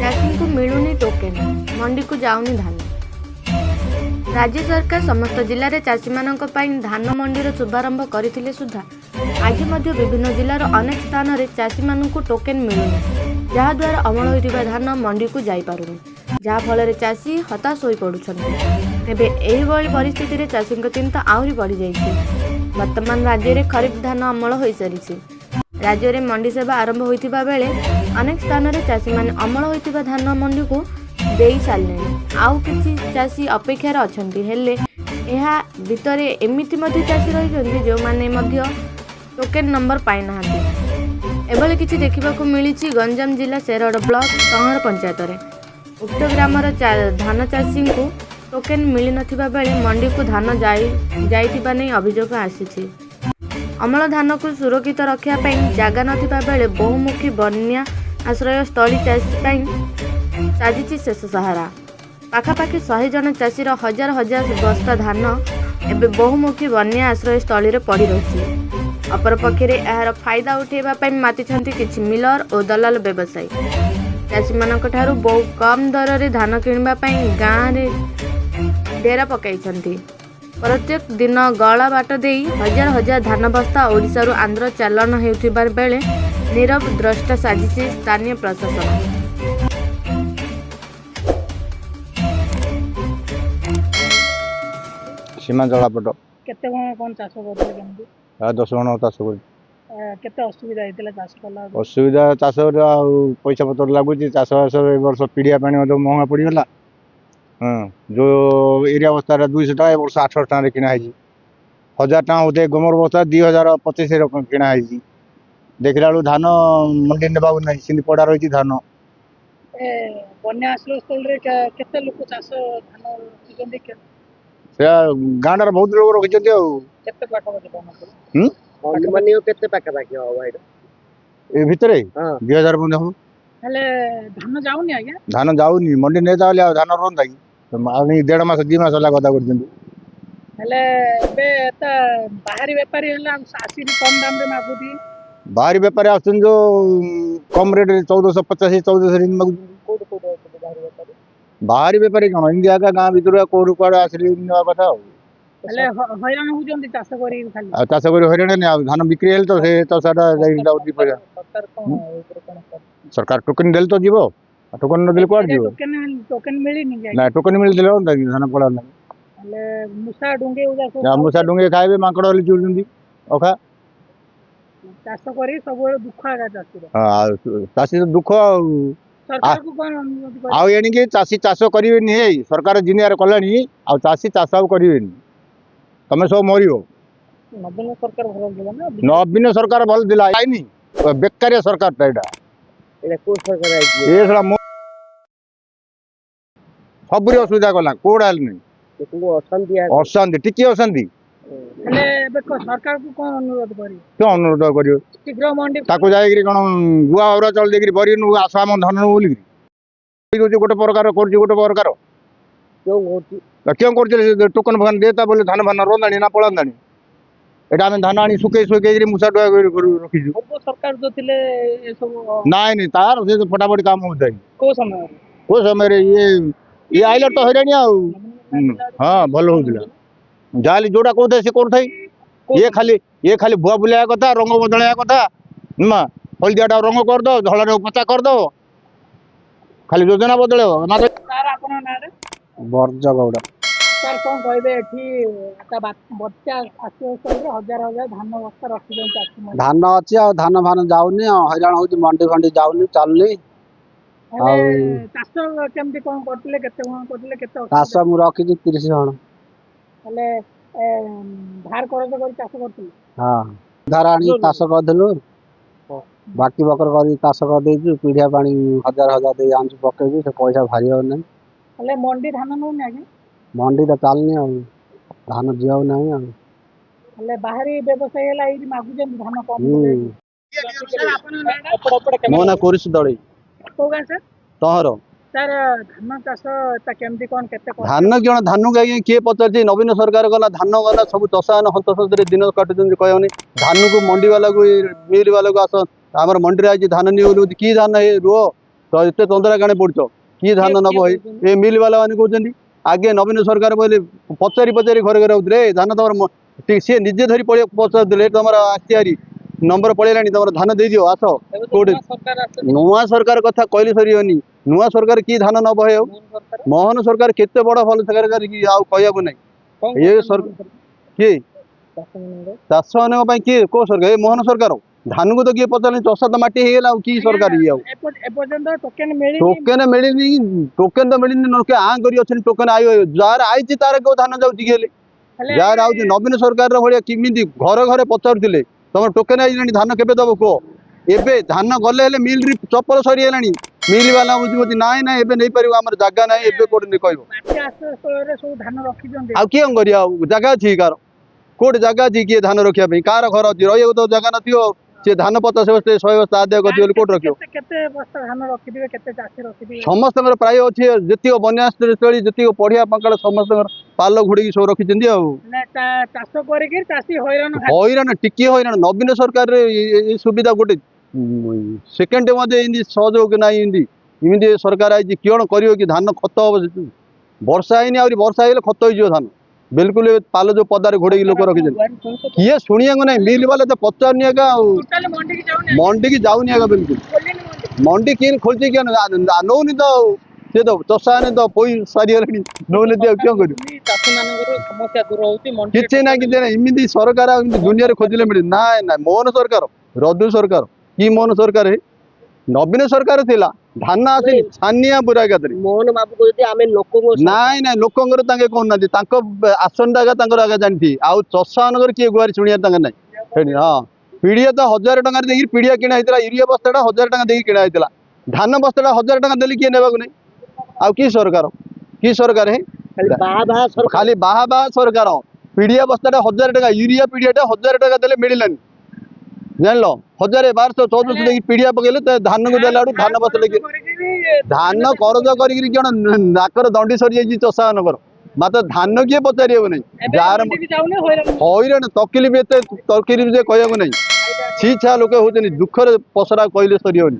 चाषी को मिलूनी टोकेन मंडी को जाऊनी धान। राज्य सरकार समस्त जिले में चाषी मानक धान मंडीर शुभारंभ करथिले सुधा आज मध्य विभिन्न जिलार अनेक स्थान में चाषी मानक टोकेन मिलूनी जहाद्वारा अमल होइतिबा धान मंडी को जाई पारुनी जहाँफल चाषी हताश हो पड़ुछन्ति। तेबे एहिभଳି परिस्थिति चाषी चिंता आहरी बढ़ी जाइछि। वर्तमान राज्य में खरीफ धान अमल हो सारी राज्य में मंडी सेवा आरंभ होइतिबा बेले अनेक स्थान में चाषी माने अमल होइतिबा धान मंडी को देई सारले आउ किछि चाषी अपेक्षार अछन्ति हेले एहा भितरे एमिति मध्य चाषी रहिछन्ति जो माने मध्य टोकेन नंबर पाइ नाहांती। एभली किछि देखिबाकू मिलिछि गंजाम जिला शेरगढ़ ब्लॉक सहर पंचायत रे उक्त ग्रामर धान चाषी को टोकेन मिली नथिबा बेले मंडी को धान जाइतिबा नै अभियोग आसीछि। अमल धान को सुरक्षित रखा जगह नथिबा बेले बहुमुखी बन्या आश्रय स्थली चाषी साजिछि शेष सहारा। पाखापाखि 100 जन चाषीर हजार हजार बस्ता धान एवं बहुमुखी बन्या आश्रय स्थली पड़ी रही। अपरपक्षे यार फायदा उठेबा मातिछन्ति किछि मिलर और दलाल व्यवसायी चाषी मानक ठारू बहु कम दर रे धान किणवा गाँव में डेरा पकाइछन्ति। प्रत्येक दिन गला बाट दे हजार हजार धान बस्ता ओडिशारू आंध्र चालान हेउथिबार बेले नीरव द्रष्टा साजिछि स्थानीय प्रशासन। सीमा जलापट केते कोन चाष करथले केमति 10 जण चाष कर केते असुविधा हेतिला चाष कला असुविधा चाष पैसा पत्र लागुची चाष वर्ष पीड़िया पानी महंगा पड़गला। जो एरिया बस्ता 200 टाँह वर्ष 800 टाँह किना है 1000 टाँह होते गोमर बस्ता 2025 किना है देखला धान मंडी नेबा नहीं पड़ा रही धान बन्या आश्रय स्थल रे केते लोक चाष धान रखिजंदी गाँव बहुत लोग रखी केते पाखा पाखी मनी केते पाखा पाखी हो ए भितरे 2000 बंद हम हेले धान जाउनी आज्ञा धान जाउनी मंडी नै जाले धान रंदा की 1.5 मास 2 मास होला कथा करछन हेले बे त बाहरी व्यापारी हला आसी कम दाम रे मागुदी बाहरी व्यापारी आछन जो कम रेट 1450 1400 मागुदी बाहरी व्यापारी कोन इंडिया का गाँव भितर कोरु कोड आसली नवा कथा हेले हैरान हो जंदी चाष करी खाली चाष करी हैरान नै धान बिक्री हेल तो से तो साडा जाई जाउदी पैसा सरकार कोन सरकार टोकन देल तो जीवो टोकन न देल कोड जीवो टोकन मिली नहीं ना टोकन मिल देले धान पड़ा ना हेले मुसा डुंगे उजा मुसा डुंगे खाइबे माकड़ हली जुलुंदी ओखा चाष करी सब दुख आगा चाषी हां चाषी दुख सरकार को कोन अनुरोध कर आउ एनी के चाषी चाष करिवे नि सरकार जिनियार कलानी आ चाषी चाष आउ करिवे नि तमे सब मरियो नवीन सरकार भल दिला ना नवीन सरकार भल दिला आइनी बेकारिया सरकार ता एटा को सरकार आइ ए सला सबरी असुविधा कला कोड आल नै को अशांति अशांति टिकी अशांति हेले देखो सरकार को कोन अनुरोध करी क्यों अनुरोध करियो शीघ्र मंडी ताको जाई कोन गुआ औरा चल देकरी बरिनु आसाम धन बोली गोटे प्रकार करछि गोटे प्रकार क्यों होती क्यों करछले टोकन भगन देता बोले धान भान रोंदानी ना पळांदानी एटा हम धान आनी सुके सुके मुसा डुआ रखी छु अब सरकार जो थिले ए सब नाइ नहीं तार से फटाफट काम हो जाई को समय रे ये आइला तो हैरानी आ हां भल होदिला जाली जोड़ा कोथे से करथाई ये खाली भुआ बुलाया कथा रंग बदलाया कथा मा हलदियाटा रंग कर दो धळरे पचा कर दो खाली योजना बदलेओ ना सर आपन ना रे बर्ज गौड़ा सर कोन कहबे एठी बच्चा आसी स्थल रे हजार हजार धान बस्ता रखि दन चाची धान अछि आ धान भान जाउनी हैरान होती मंडी फंडी जाउनी चलनी चाष केमती कोन करतले केते कोन करतले केते चाष मु रखि 30 जण हेले धार करज करी चाष करतले हां धार आनी चाष करदलु बाकी बकर करी चाष कर देजु पीढ़िया पानी हजार हजार दे आंचु पकेबी से पैसा भारियो नै हेले मंडी धान न नै आगे मंडी त चालनी आ धान जियो नै आ हेले बाहरी व्यवसाय हला ई मागु जन धान कम सर आपन ना मो ना कोरिस दळी को गां सर तहरो सर धान चाष ता केमती कोन केते कोन धान जण धान गाई के पचरती नवीन सरकार गला धान गला सब चषान हंतसरे दिन काटुचन कहनी धान को मंडी वाला को मिल वाला को आस हमर मंडी रे आज धान नि की धान हे रो तो एत तंदरा काणे पड़छ किए धान नब ए मिल वाला मैंने कहते आगे नवीन सरकार बोले पचारि पचारि घर घर होते धान तुम सी निजे धरी पचारे तुम आसी नंबर पड़ेगा तुम धान दे दियो आस कोटे नुआ सरकार कथा कहले सरीबनी नुआ सरकार की धान नब है मोहन सरकार केते बड़ भल सरकार कहू ना ये सरकार किए चाष मान किए कौ सरकार मोहन सरकार धान को तो किए पचार चषा तो माटी हो कि सरकार ये टोकन मिली टोकेन मिलनी टोकेन तो मिलनी लोके आँ कर टोकेन आई जार आई तार को धान जाऊँ जार आउ नवीन सरकार भाया किमी घर घर पचारुले तुम टोकेन आई धान के दब कह एबे धान गले मिल चपल सरीगला मिल वाला बुझे ना ना एबे नहीं पार आम जगह ना एबे कौटे धान आ किए कर जगह अच्छी कार कौटे जगह अच्छी किए धान रखापी कार घर अच्छी रही तो जगह न सी धान 50 बस्ते 100 बस्ता आदाय कर कौट रख समस्त प्राय अच्छे जी बनस्थली जी पढ़िया पंकाल समस्त पाल घोड़ी सब रखी हैरान टिकी हैरान नवीन सरकार सुविधा गोटे सेकेंड सहयोग ना इमती सरकार आई कौन कर धान खत हम वर्षा है वर्षा है खत हो धान बिल्कुल पाल जो पदार घोड़े लोक रखी किए शुणिया को ना मिल वाले तो पचारनी आगा मंडी की जाऊनी आगा बिल्कुल मंडी किए खोलती क्या नौनी तो सी तो चषा ने तो पोई सारीगले नौनी दिया क्यों कर किसी ना कि इमती सरकार दुनिया खोजिले मिले ना ना मोहन सरकार रदु सरकार कि मोहन सरकार है नवीन सरकार थिला धान आसी छानिया पूरा एकाथरे मोहन बाबू कहते आमे लोक नाई ना लोकंर तांके कहना आसन आगे आगे जानती आउ चषा मान किए गुआरी शुणिया ना हाँ पीड़िया तो 1000 टकर देखिए पीड़िया किणा यूरिया बस्ता 1000 टका देखिए किणा धान बस्ता 1000 टका देली किए नेबाक नहीं आउ कि सरकार है खाली बाहा बाहा सरकार पीड़िया बस्ता 1000 टका यूरिया पीड़िया 1000 टका देले मिललानी जान 1000 1200 1400 देखिए पीड़िया पकड़े धान को देला धान बस्ता धान करज कर नाकर दंडी सरी जाइए चषा मान मात्र धान किए पचारि हे नहीं जार हैरान तकलीफ एत तकलीफ जे कहू नहीं छी छा लोक होती दुखर पसरा कहले सर